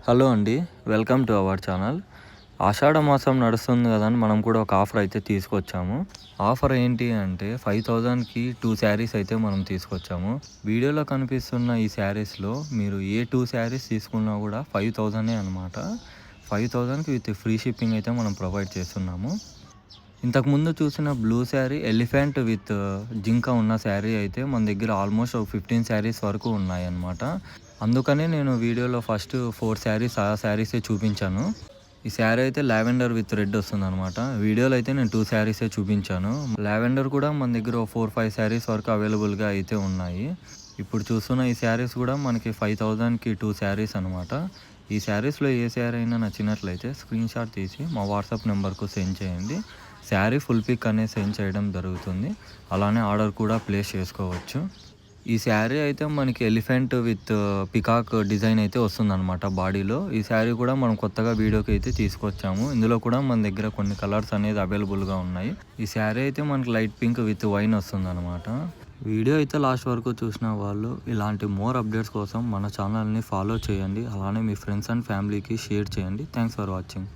Hello అండి, welcome to our channel. ఆషాఢ మాసం నడుస్తుంది కదండి, మనం కూడా ఒక ఆఫర్ అయితే తీసుకొచ్చాము. ఆఫర్ ఏంటి అంటే 5000కి 2 శారీస్ అయితే మనం తీసుకొచ్చాము. వీడియోలో కనిపిస్తున్న ఈ శారీస్లో మీరు ఏ 2 శారీస్ తీసుకున్నా కూడా 5000 అనమాట. 5000కి విత్ ఫ్రీ షిప్పింగ్ అయితే మనం ప్రొవైడ్ చేస్తున్నాము. ఇంతకుముందు చూసిన బ్లూ శారీ ఎలిఫెంట్ విత్ జింక ఉన్న శారీ అయితే మన దగ్గర ఆల్మోస్ట్ ఒక 15 శారీస్ వరకు ఉన్నాయన్నమాట. అందుకనే నేను వీడియోలో ఫస్ట్ 4 శారీస్ ఆ శారీసే చూపించాను. ఈ శారీ అయితే లావెండర్ విత్ రెడ్ వస్తుంది అనమాట. వీడియోలో అయితే నేను 2 శారీసే చూపించాను. లావెండర్ కూడా మన దగ్గర 4-5 శారీస్ వరకు అవైలబుల్గా అయితే ఉన్నాయి. ఇప్పుడు చూస్తున్న ఈ శారీస్ కూడా మనకి 5000కి 2 శారీస్ అనమాట. ఈ శారీస్లో ఏ శారీ అయినా నచ్చినట్లయితే స్క్రీన్ షాట్ తీసి మా వాట్సాప్ నెంబర్కు సెండ్ చేయండి. శారీ ఫుల్ పిక్ అనేది సెండ్ చేయడం జరుగుతుంది. అలానే ఆర్డర్ కూడా ప్లేస్ చేసుకోవచ్చు. ఈ శారీ అయితే మనకి ఎలిఫెంట్ విత్ పికాక్ డిజైన్ అయితే వస్తుందన్నమాట బాడీలో. ఈ శారీ కూడా మనం కొత్తగా వీడియోకి అయితే తీసుకొచ్చాము. ఇందులో కూడా మన దగ్గర కొన్ని కలర్స్ అనేది అవైలబుల్గా ఉన్నాయి. ఈ శారీ అయితే మనకి లైట్ పింక్ విత్ వైన్ వస్తుందన్నమాట. వీడియో అయితే లాస్ట్ వరకు చూసిన వాళ్ళు ఇలాంటి మోర్ అప్డేట్స్ కోసం మన ఛానల్ని ఫాలో చేయండి. అలానే మీ ఫ్రెండ్స్ అండ్ ఫ్యామిలీకి షేర్ చేయండి. Thanks for watching.